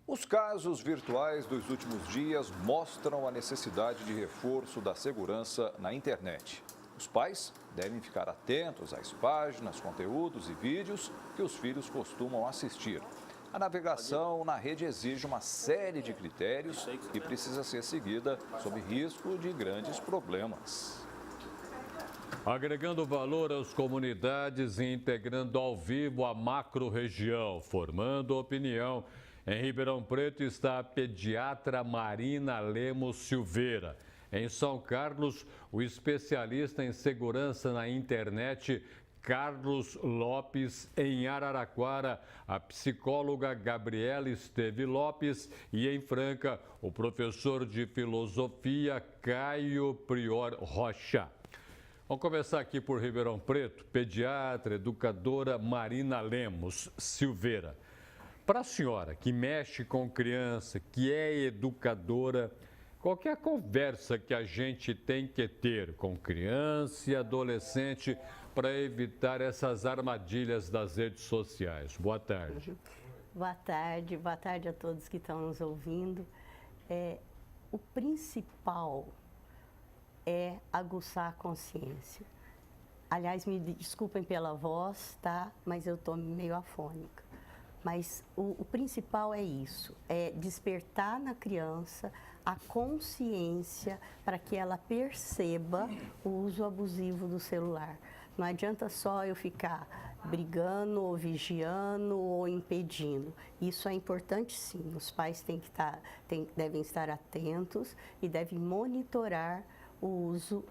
Os casos virtuais dos últimos dias mostram a necessidade de reforço da segurança na internet. Os pais devem ficar atentos às páginas, conteúdos e vídeos que os filhos costumam assistir. A navegação na rede exige uma série de critérios e precisa ser seguida sob risco de grandes problemas. Agregando valor às comunidades e integrando ao vivo a macro-região, formando opinião. Em Ribeirão Preto está a pediatra Marina Lemos Silveira. Em São Carlos, o especialista em segurança na internet, Carlos Lopes. Em Araraquara, a psicóloga Gabriela Esteve Lopes. E em Franca, o professor de filosofia Caio Prior Rocha. Vamos começar aqui por Ribeirão Preto, pediatra, educadora Marina Lemos Silveira. Para a senhora que mexe com criança, que é educadora, qualquer conversa que a gente tem que ter com criança e adolescente para evitar essas armadilhas das redes sociais. Boa tarde. Boa tarde a todos que estão nos ouvindo. O principal é aguçar a consciência. Aliás, me desculpem pela voz, tá? Mas eu estou meio afônica. Mas o principal é isso, é despertar na criança a consciência para que ela perceba o uso abusivo do celular. Não adianta só eu ficar brigando, ou vigiando, ou impedindo. Isso é importante sim, os pais devem estar atentos e devem monitorar o uso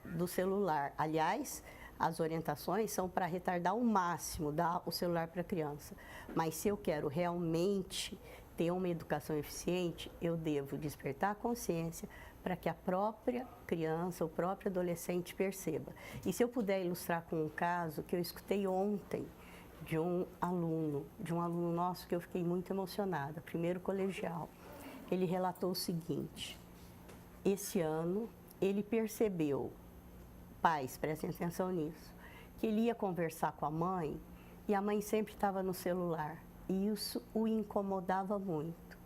do celular. Aliás, as orientações são para retardar ao máximo, dar o celular para a criança. Mas se eu quero realmente ter uma educação eficiente, eu devo despertar a consciência para que a própria criança, o próprio adolescente perceba. E se eu puder ilustrar com um caso que eu escutei ontem de um aluno nosso que eu fiquei muito emocionada, primeiro colegial. Ele relatou o seguinte: esse ano ele percebeu, pais, prestem atenção nisso, que ele ia conversar com a mãe e a mãe sempre estava no celular e isso o incomodava muito.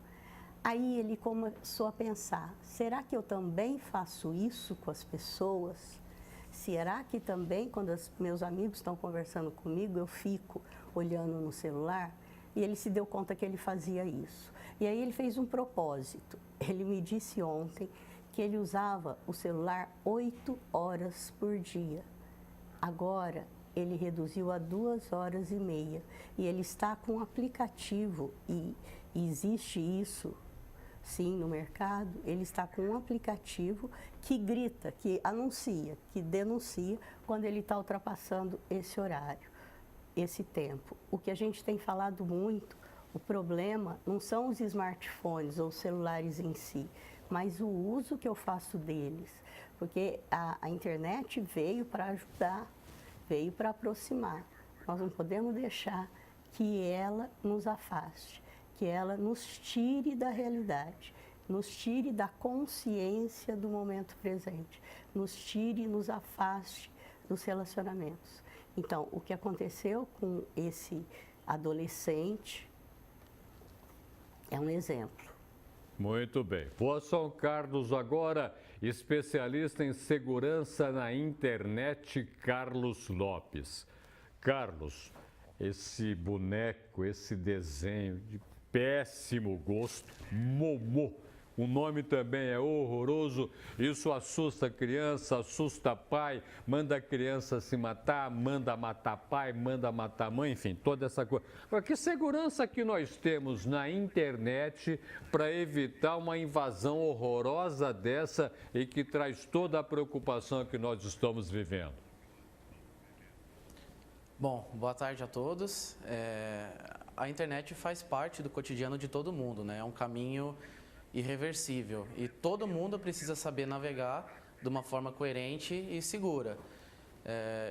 Aí ele começou a pensar, será que eu também faço isso com as pessoas? Será que também quando meus amigos estão conversando comigo eu fico olhando no celular? E ele se deu conta que ele fazia isso. E aí ele fez um propósito. Ele me disse ontem que ele usava o celular 8 horas por dia. Agora, ele reduziu a 2h30 e ele está com um aplicativo, e existe isso, sim, no mercado. Ele está com um aplicativo que grita, que anuncia, que denuncia quando ele está ultrapassando esse horário, esse tempo. O que a gente tem falado muito, o problema não são os smartphones ou celulares em si, mas o uso que eu faço deles, porque a internet veio para ajudar, veio para aproximar. Nós não podemos deixar que ela nos afaste, que ela nos tire da realidade, nos tire da consciência do momento presente, nos tire e nos afaste dos relacionamentos. Então, o que aconteceu com esse adolescente é um exemplo. Muito bem. Vou a São Carlos agora, especialista em segurança na internet, Carlos Lopes. Carlos, esse boneco, esse desenho de péssimo gosto, Momô, o nome também é horroroso, isso assusta a criança, assusta pai, manda a criança se matar, manda matar pai, manda matar mãe, enfim, toda essa coisa. Agora, que segurança que nós temos na internet para evitar uma invasão horrorosa dessa e que traz toda a preocupação que nós estamos vivendo? Bom, boa tarde a todos. A internet faz parte do cotidiano de todo mundo, né? É um caminho irreversível e todo mundo precisa saber navegar de uma forma coerente e segura.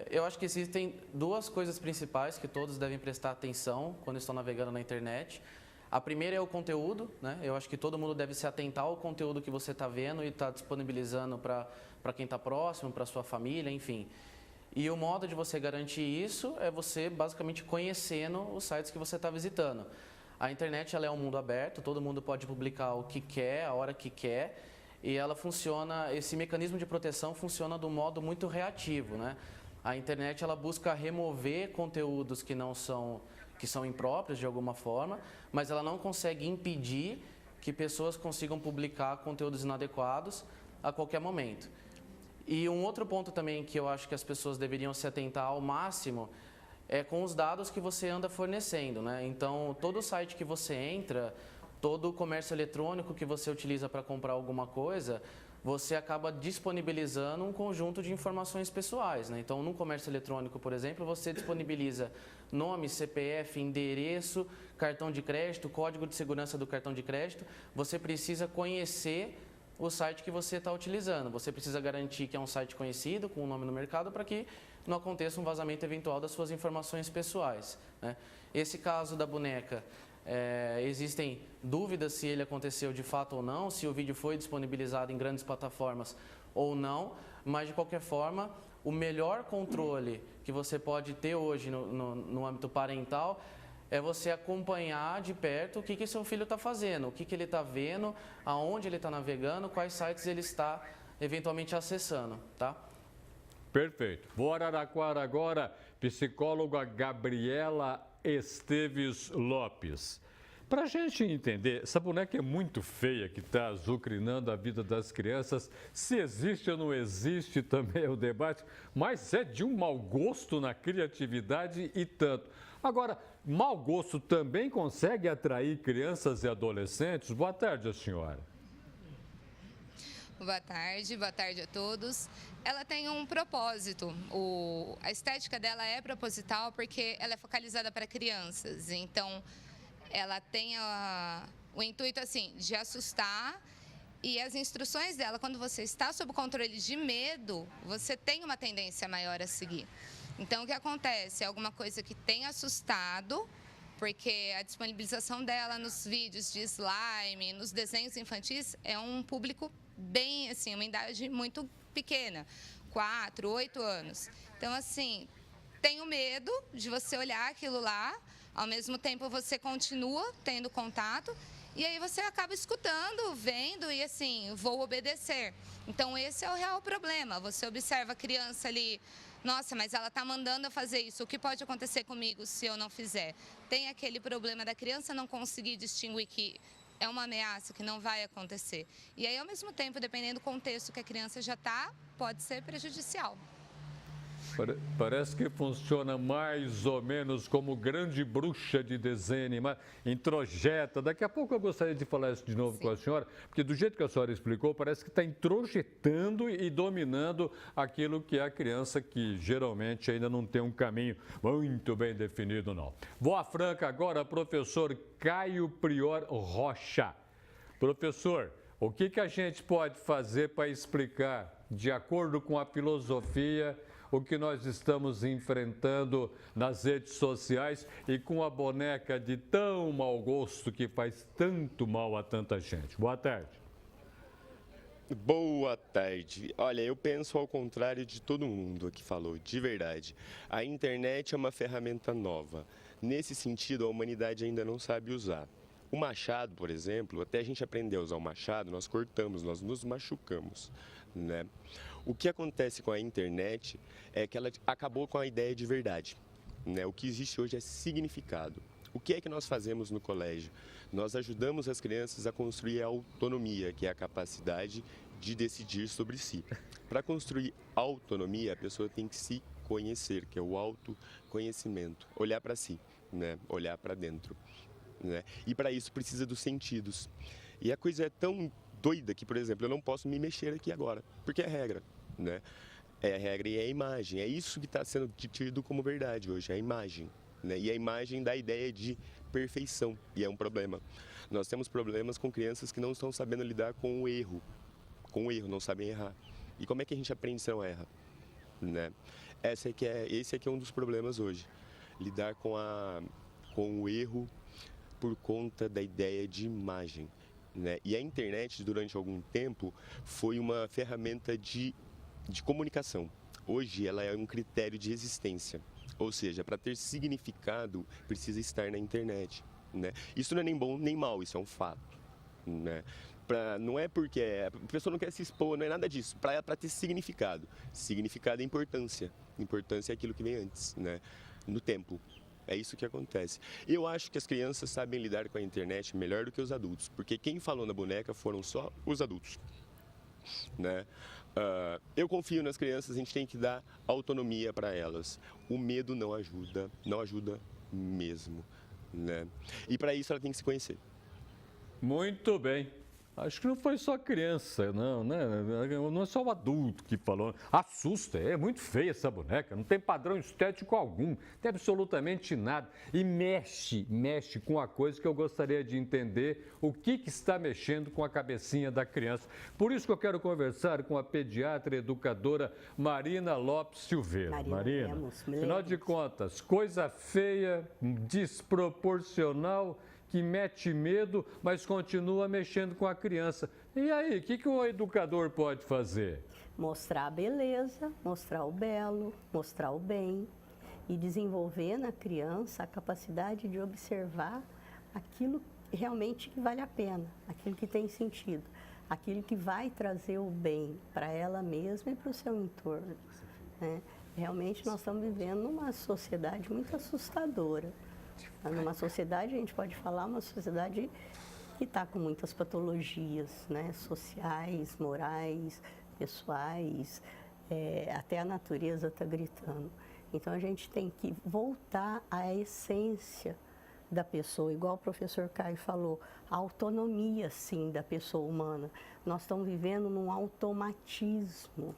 Eu acho que existem duas coisas principais que todos devem prestar atenção quando estão navegando na internet. A primeira é o conteúdo, né? Eu acho que todo mundo deve se atentar ao conteúdo que você está vendo e está disponibilizando para quem está próximo, para sua família, enfim. E o modo de você garantir isso é você basicamente conhecendo os sites que você está visitando. A internet ela é um mundo aberto, todo mundo pode publicar o que quer, a hora que quer, e ela funciona, esse mecanismo de proteção funciona de um modo muito reativo, né? A internet ela busca remover conteúdos que são impróprios de alguma forma, mas ela não consegue impedir que pessoas consigam publicar conteúdos inadequados a qualquer momento. E um outro ponto também que eu acho que as pessoas deveriam se atentar ao máximo é com os dados que você anda fornecendo, né? Então, todo site que você entra, todo comércio eletrônico que você utiliza para comprar alguma coisa, você acaba disponibilizando um conjunto de informações pessoais, né? Então, no comércio eletrônico, por exemplo, você disponibiliza nome, CPF, endereço, cartão de crédito, código de segurança do cartão de crédito. Você precisa conhecer o site que você está utilizando. Você precisa garantir que é um site conhecido, com um nome no mercado, para que não aconteça um vazamento eventual das suas informações pessoais, né? Esse caso da boneca, existem dúvidas se ele aconteceu de fato ou não, se o vídeo foi disponibilizado em grandes plataformas ou não, mas de qualquer forma, o melhor controle que você pode ter hoje no âmbito parental é você acompanhar de perto o que seu filho está fazendo, o que ele está vendo, aonde ele está navegando, quais sites ele está eventualmente acessando, tá? Perfeito. Vou a Araraquara agora, psicóloga Gabriela Esteves Lopes. Para a gente entender, essa boneca é muito feia que está azucrinando a vida das crianças. Se existe ou não existe também é o debate, mas é de um mau gosto na criatividade e tanto. Agora, mau gosto também consegue atrair crianças e adolescentes? Boa tarde, senhora. Boa tarde a todos. Ela tem um propósito, a estética dela é proposital porque ela é focalizada para crianças, então ela tem o intuito assim, de assustar, e as instruções dela, quando você está sob controle de medo, você tem uma tendência maior a seguir. Então o que acontece? É alguma coisa que tem assustado, porque a disponibilização dela nos vídeos de slime, nos desenhos infantis, é um público bem, assim, uma idade muito pequena, 4, 8 anos. Então, assim, tenho medo de você olhar aquilo lá, ao mesmo tempo você continua tendo contato, e aí você acaba escutando, vendo e, assim, vou obedecer. Então, esse é o real problema. Você observa a criança ali, nossa, mas ela está mandando eu fazer isso, o que pode acontecer comigo se eu não fizer? Tem aquele problema da criança não conseguir distinguir que é uma ameaça que não vai acontecer. E aí, ao mesmo tempo, dependendo do contexto que a criança já está, pode ser prejudicial. Parece que funciona mais ou menos como grande bruxa de desenho animado, introjeta. Daqui a pouco eu gostaria de falar isso de novo com a senhora, porque do jeito que a senhora explicou, parece que está introjetando e dominando aquilo que é a criança, que geralmente ainda não tem um caminho muito bem definido, não. Vou à Franca agora, professor Caio Prior Rocha. Professor, o que a gente pode fazer para explicar, de acordo com a filosofia, o que nós estamos enfrentando nas redes sociais e com a boneca de tão mau gosto que faz tanto mal a tanta gente? Boa tarde. Boa tarde. Olha, eu penso ao contrário de todo mundo aqui falou, de verdade. A internet é uma ferramenta nova. Nesse sentido, a humanidade ainda não sabe usar. O machado, por exemplo, até a gente aprender a usar o machado, nós cortamos, nós nos machucamos, né? O que acontece com a internet é que ela acabou com a ideia de verdade, né? O que existe hoje é significado. O que é que nós fazemos no colégio? Nós ajudamos as crianças a construir a autonomia, que é a capacidade de decidir sobre si. Para construir autonomia, a pessoa tem que se conhecer, que é o autoconhecimento, olhar para si, né? Olhar para dentro, né? E para isso precisa dos sentidos. E a coisa é tão doida que, por exemplo, eu não posso me mexer aqui agora, porque é regra, né? É a regra e é a imagem. É isso que está sendo tido como verdade hoje, a imagem, né? E a imagem dá a ideia de perfeição, e é um problema. Nós temos problemas com crianças que não estão sabendo lidar com o erro, não sabem errar. E como é que a gente aprende se não erra, né? Esse é que é um dos problemas hoje, lidar com o erro por conta da ideia de imagem, né? E a internet, durante algum tempo, foi uma ferramenta de comunicação. Hoje, ela é um critério de existência. Ou seja, para ter significado, precisa estar na internet, né? Isso não é nem bom nem mal, isso é um fato, né? Não é porque a pessoa não quer se expor, não é nada disso, para ela ter significado. Significado é importância, importância é aquilo que vem antes, né? No tempo. É isso que acontece. Eu acho que as crianças sabem lidar com a internet melhor do que os adultos, porque quem falou na boneca foram só os adultos, né? Eu confio nas crianças, a gente tem que dar autonomia para elas. O medo não ajuda mesmo, né? E para isso ela tem que se conhecer. Muito bem. Acho que não foi só criança, não, né? Não é só o adulto que falou. Assusta, é muito feia essa boneca, não tem padrão estético algum, não tem absolutamente nada. E mexe com a coisa que eu gostaria de entender, o que está mexendo com a cabecinha da criança. Por isso que eu quero conversar com a pediatra e educadora Marina Lopes Silveira. Marina, afinal de contas, coisa feia, desproporcional, que mete medo, mas continua mexendo com a criança. E aí, o que o educador pode fazer? Mostrar a beleza, mostrar o belo, mostrar o bem e desenvolver na criança a capacidade de observar aquilo realmente que vale a pena, aquilo que tem sentido, aquilo que vai trazer o bem para ela mesma e para o seu entorno, né? Realmente nós estamos vivendo numa sociedade muito assustadora. Numa sociedade, a gente pode falar, uma sociedade que está com muitas patologias, né? Sociais, morais, pessoais, até a natureza está gritando. Então, a gente tem que voltar à essência da pessoa, igual o professor Caio falou, a autonomia, sim, da pessoa humana. Nós estamos vivendo num automatismo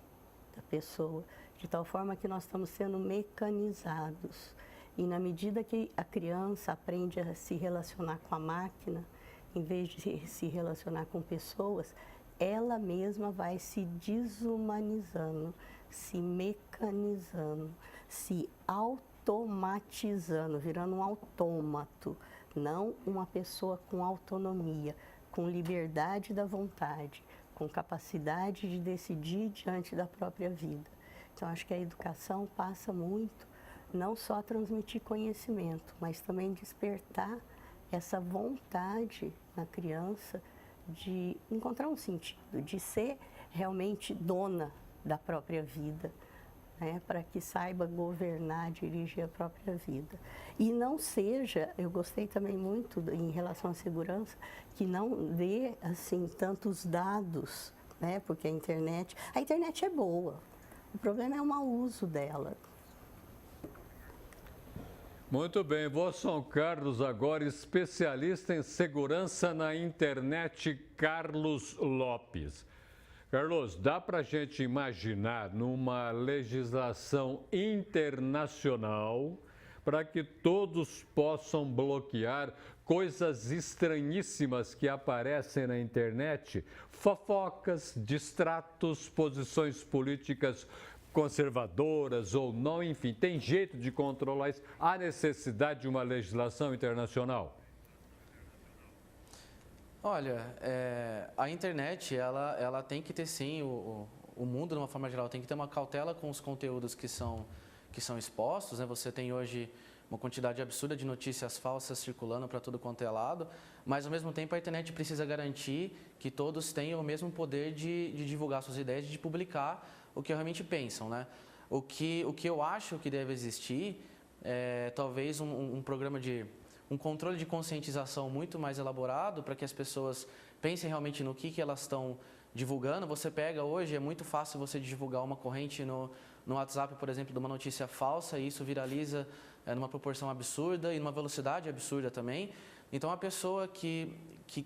da pessoa, de tal forma que nós estamos sendo mecanizados. E na medida que a criança aprende a se relacionar com a máquina, em vez de se relacionar com pessoas, ela mesma vai se desumanizando, se mecanizando, se automatizando, virando um autômato, não uma pessoa com autonomia, com liberdade da vontade, com capacidade de decidir diante da própria vida. Então, acho que a educação passa muito não só transmitir conhecimento, mas também despertar essa vontade na criança de encontrar um sentido, de ser realmente dona da própria vida, né, para que saiba governar, dirigir a própria vida. E não seja, eu gostei também muito em relação à segurança, que não dê assim tantos dados, né, porque a internet é boa, o problema é o mau uso dela. Muito bem, vou a São Carlos agora, especialista em segurança na internet, Carlos Lopes. Carlos, dá para a gente imaginar numa legislação internacional para que todos possam bloquear coisas estranhíssimas que aparecem na internet, fofocas, distratos, posições políticas conservadoras ou não, enfim, tem jeito de controlar isso? Há necessidade de uma legislação internacional? Olha, a internet, ela tem que ter sim, o mundo de uma forma geral tem que ter uma cautela com os conteúdos que são expostos, né? Você tem hoje uma quantidade absurda de notícias falsas circulando para tudo quanto é lado, mas ao mesmo tempo a internet precisa garantir que todos tenham o mesmo poder de divulgar suas ideias, de publicar o que realmente pensam, né? O que eu acho que deve existir é talvez um programa um controle de conscientização muito mais elaborado para que as pessoas pensem realmente no que elas estão divulgando. Você pega hoje, é muito fácil você divulgar uma corrente no WhatsApp, por exemplo, de uma notícia falsa e isso viraliza numa proporção absurda e numa velocidade absurda também. Então, a pessoa que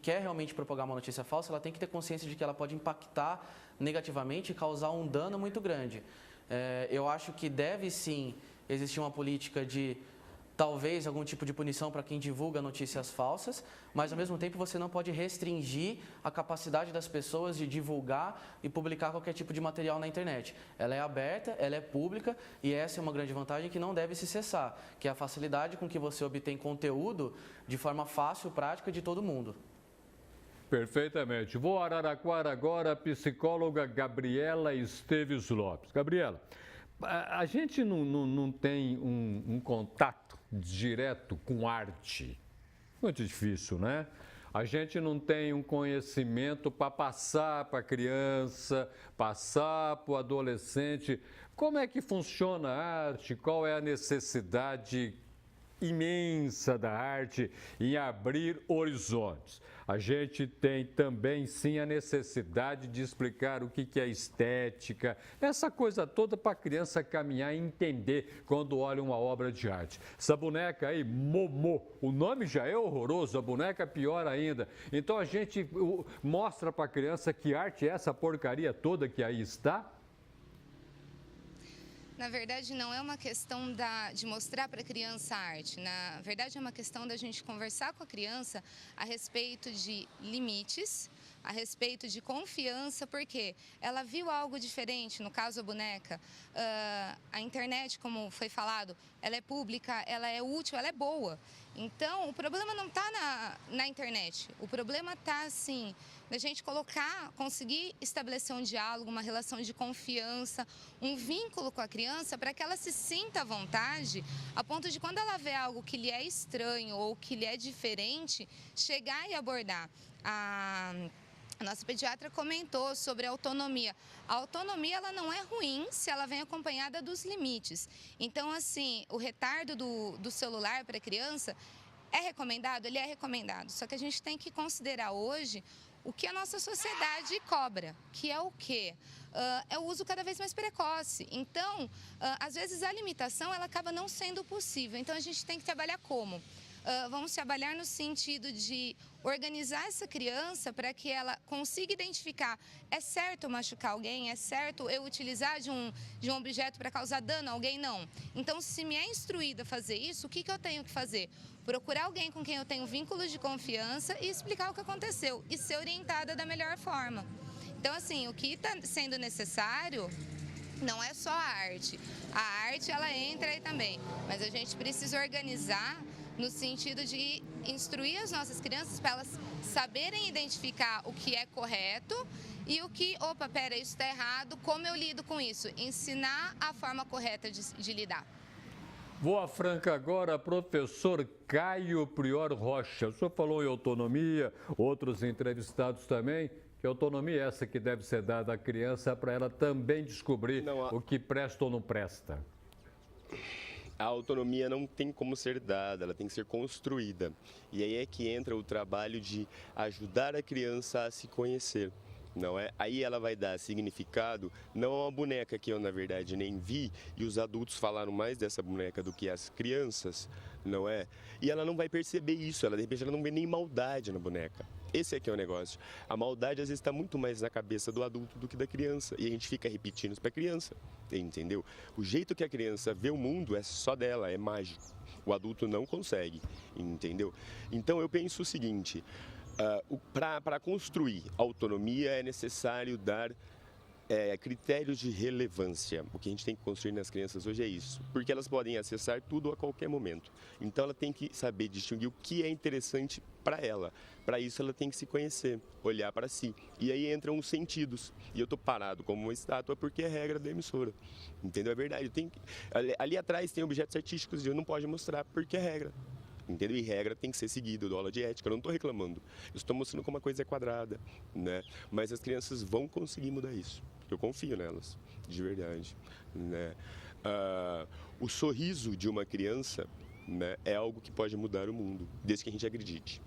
quer realmente propagar uma notícia falsa, ela tem que ter consciência de que ela pode impactar negativamente e causar um dano muito grande. Eu acho que deve sim existir uma política de talvez algum tipo de punição para quem divulga notícias falsas, mas ao mesmo tempo você não pode restringir a capacidade das pessoas de divulgar e publicar qualquer tipo de material na internet. Ela é aberta, ela é pública e essa é uma grande vantagem que não deve se cessar, que é a facilidade com que você obtém conteúdo de forma fácil, prática de todo mundo. Perfeitamente. Vou a Araraquara agora, a psicóloga Gabriela Esteves Lopes. Gabriela, a gente não tem um contato direto com arte, Muito difícil, né? A gente não tem um conhecimento para passar para a criança, passar para o adolescente. Como é que funciona a arte? Qual é a necessidade imensa da arte em abrir horizontes? A gente tem também, sim, a necessidade de explicar o que é estética, essa coisa toda para a criança caminhar e entender quando olha uma obra de arte. Essa boneca aí, Momô, o nome já é horroroso, a boneca pior ainda. Então a gente mostra para a criança que arte é essa porcaria toda que aí está. Na verdade, não é uma questão de mostrar para a criança a arte. Na verdade, é uma questão da gente conversar com a criança a respeito de limites, a respeito de confiança, porque ela viu algo diferente, no caso a boneca. A internet, como foi falado, ela é pública, ela é útil, ela é boa. Então, o problema não está na internet, o problema está, assim, da gente conseguir estabelecer um diálogo, uma relação de confiança, um vínculo com a criança para que ela se sinta à vontade, a ponto de quando ela vê algo que lhe é estranho ou que lhe é diferente, chegar e abordar. A nossa pediatra comentou sobre a autonomia. A autonomia ela não é ruim se ela vem acompanhada dos limites. Então, assim, o retardo do celular para a criança é recomendado? Ele é recomendado. Só que a gente tem que considerar hoje o que a nossa sociedade cobra, que é o quê? É o uso cada vez mais precoce. Então, às vezes a limitação ela acaba não sendo possível. Então, a gente tem que trabalhar como? Vamos trabalhar no sentido de organizar essa criança para que ela consiga identificar: é certo machucar alguém? É certo eu utilizar de um objeto para causar dano a alguém? Não. Então, se me é instruída a fazer isso, o que eu tenho que fazer? Procurar alguém com quem eu tenho vínculos de confiança e explicar o que aconteceu e ser orientada da melhor forma. Então, assim, o que está sendo necessário não é só a arte. A arte, ela entra aí também, mas a gente precisa organizar no sentido de instruir as nossas crianças para elas saberem identificar o que é correto e o que, opa, pera, isso está errado, como eu lido com isso? Ensinar a forma correta de lidar. Vou à Franca agora, professor Caio Prior Rocha. O senhor falou em autonomia, outros entrevistados também. Que autonomia é essa que deve ser dada à criança para ela também descobrir o que presta ou não presta? A autonomia não tem como ser dada, ela tem que ser construída. E aí é que entra o trabalho de ajudar a criança a se conhecer. Não é? Aí ela vai dar significado, não a uma boneca que eu, na verdade, nem vi, e os adultos falaram mais dessa boneca do que as crianças, não é? E ela não vai perceber isso, de repente ela não vê nem maldade na boneca. Esse aqui é o negócio. A maldade, às vezes, está muito mais na cabeça do adulto do que da criança. E a gente fica repetindo isso para a criança, entendeu? O jeito que a criança vê o mundo é só dela, é mágico. O adulto não consegue, entendeu? Então, eu penso o seguinte: para construir autonomia é necessário dar critérios de relevância. O que a gente tem que construir nas crianças hoje é isso, porque elas podem acessar tudo a qualquer momento. Então ela tem que saber distinguir o que é interessante para ela. Para isso ela tem que se conhecer, olhar para si. E aí entram os sentidos. E eu estou parado como uma estátua porque é regra da emissora. Entendeu? É verdade. Ali atrás tem objetos artísticos e eu não posso mostrar porque é regra. Entendeu? E regra tem que ser seguida, eu dou aula de ética, eu não estou reclamando. Eu estou mostrando como a coisa é quadrada, né? Mas as crianças vão conseguir mudar isso. Eu confio nelas, de verdade, né? O sorriso de uma criança, né, é algo que pode mudar o mundo, desde que a gente acredite.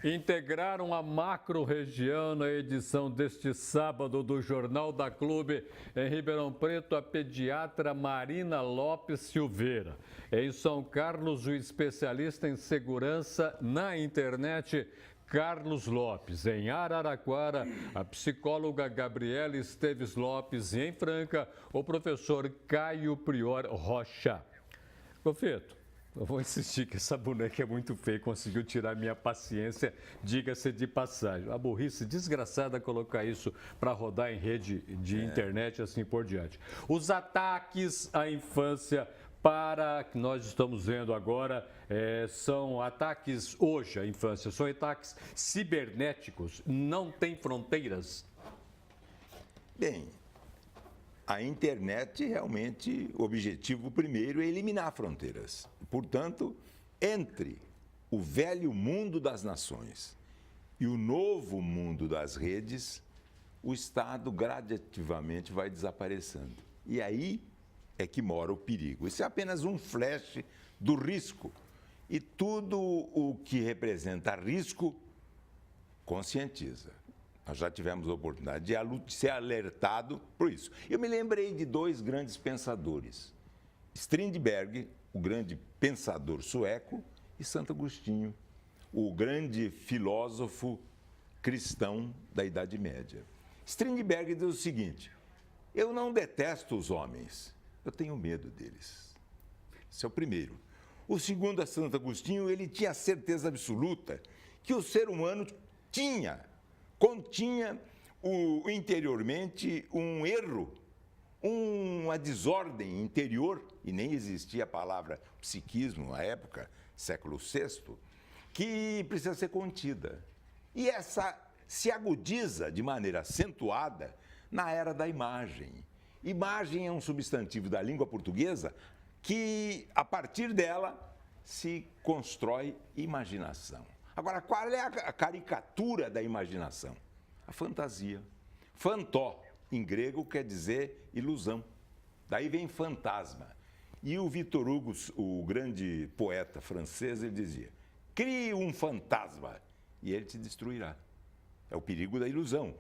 Integraram a macro-região na edição deste sábado do Jornal da Clube em Ribeirão Preto a pediatra Marina Lopes Silveira. Em São Carlos, o especialista em segurança na internet Carlos Lopes. Em Araraquara, a psicóloga Gabriela Esteves Lopes. E em Franca, o professor Caio Prior Rocha. Confeito, eu vou insistir que essa boneca é muito feia, conseguiu tirar minha paciência, diga-se de passagem. A burrice desgraçada colocar isso para rodar em rede de internet e assim por diante. Os ataques à infância para que nós estamos vendo agora são ataques hoje à infância, são ataques cibernéticos, não tem fronteiras? Bem, a internet realmente, o objetivo primeiro é eliminar fronteiras. Portanto, entre o velho mundo das nações e o novo mundo das redes, o Estado gradativamente vai desaparecendo. E aí é que mora o perigo. Isso é apenas um flash do risco. E tudo o que representa risco conscientiza. Nós já tivemos a oportunidade de ser alertado por isso. Eu me lembrei de dois grandes pensadores. Strindberg, o grande pensador sueco, e Santo Agostinho, o grande filósofo cristão da Idade Média. Strindberg diz o seguinte: eu não detesto os homens, eu tenho medo deles. Esse é o primeiro. O segundo é Santo Agostinho, ele tinha a certeza absoluta que o ser humano continha interiormente um erro, uma desordem interior, e nem existia a palavra psiquismo na época, século VI, que precisa ser contida. E essa se agudiza de maneira acentuada na era da imagem. Imagem é um substantivo da língua portuguesa que, a partir dela, se constrói imaginação. Agora, qual é a caricatura da imaginação? A fantasia. Fantó, em grego, quer dizer ilusão. Daí vem fantasma. E o Victor Hugo, o grande poeta francês, ele dizia: crie um fantasma e ele te destruirá. É o perigo da ilusão.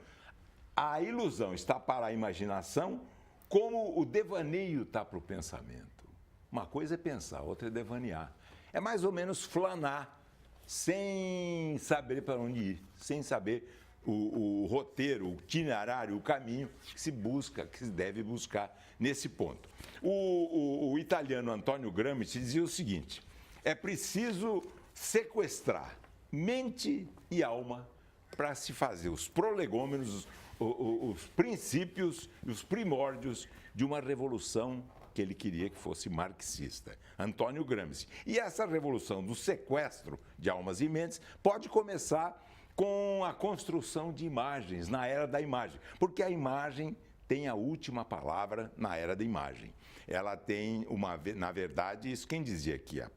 A ilusão está para a imaginação como o devaneio está para o pensamento. Uma coisa é pensar, outra é devanear. É mais ou menos flanar, sem saber para onde ir, sem saber o roteiro, o itinerário, o caminho que se busca, que se deve buscar nesse ponto. O italiano Antonio Gramsci dizia o seguinte: é preciso sequestrar mente e alma para se fazer os prolegômenos, os princípios e os primórdios de uma revolução que ele queria que fosse marxista. Antônio Gramsci. E essa revolução do sequestro de almas e mentes pode começar com a construção de imagens, na era da imagem, porque a imagem tem a última palavra na era da imagem. Ela tem na verdade, isso quem dizia que a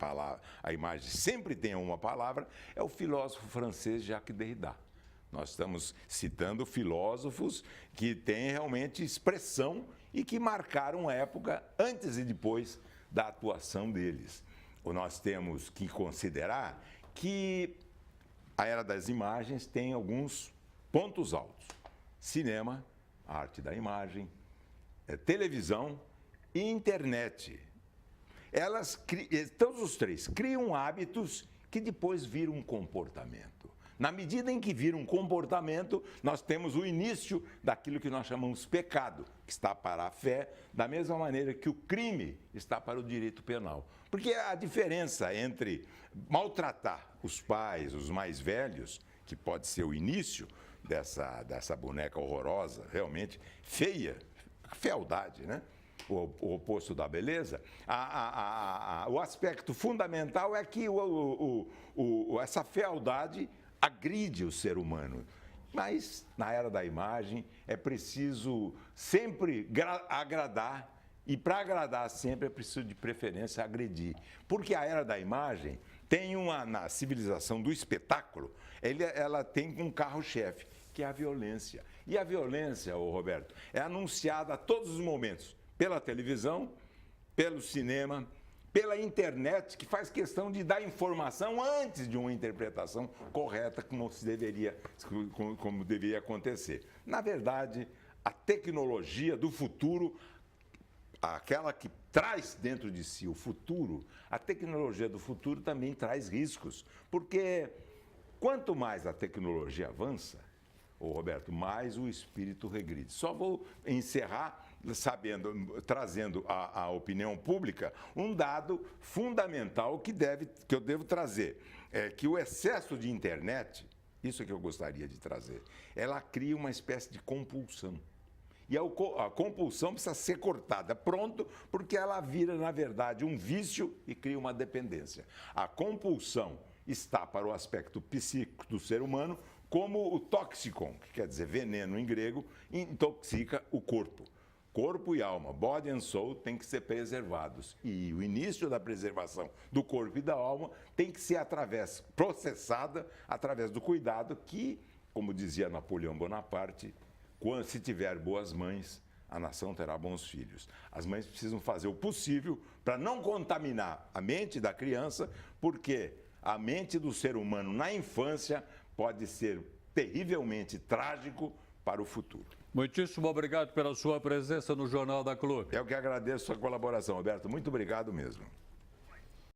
imagem sempre tem uma palavra é o filósofo francês Jacques Derrida. Nós estamos citando filósofos que têm realmente expressão e que marcaram época antes e depois da atuação deles. Nós temos que considerar que a era das imagens tem alguns pontos altos: cinema, a arte da imagem, televisão e internet. Todos os três criam hábitos que depois viram um comportamento. Na medida em que vira um comportamento, nós temos o início daquilo que nós chamamos pecado, que está para a fé, da mesma maneira que o crime está para o direito penal. Porque a diferença entre maltratar os pais, os mais velhos, que pode ser o início dessa boneca horrorosa, realmente feia, a fealdade, né? O oposto da beleza, o aspecto fundamental é que essa fealdade agride o ser humano. Mas, na era da imagem, é preciso sempre agradar, e para agradar sempre é preciso, de preferência, agredir. Porque a era da imagem tem na civilização do espetáculo, ela tem um carro-chefe, que é a violência. E a violência, Roberto, é anunciada a todos os momentos, pela televisão, pelo cinema, pela internet, que faz questão de dar informação antes de uma interpretação correta, como deveria acontecer. Na verdade, a tecnologia do futuro, aquela que traz dentro de si o futuro, a tecnologia do futuro também traz riscos, porque quanto mais a tecnologia avança, Roberto, mais o espírito regride. Só vou encerrar trazendo à opinião pública um dado fundamental que eu devo trazer, é que o excesso de internet, isso é que eu gostaria de trazer, ela cria uma espécie de compulsão. E a compulsão precisa ser cortada pronto, porque ela vira, na verdade, um vício e cria uma dependência. A compulsão está para o aspecto psíquico do ser humano como o toxicon, que quer dizer veneno em grego, intoxica o corpo. corpo e alma, body and soul, tem que ser preservados. E o início da preservação do corpo e da alma tem que ser processada através do cuidado que, como dizia Napoleão Bonaparte, se tiver boas mães, a nação terá bons filhos. As mães precisam fazer o possível para não contaminar a mente da criança, porque a mente do ser humano na infância pode ser terrivelmente trágico para o futuro. Muitíssimo obrigado pela sua presença no Jornal da Clube. Eu que agradeço a sua colaboração, Roberto. Muito obrigado mesmo.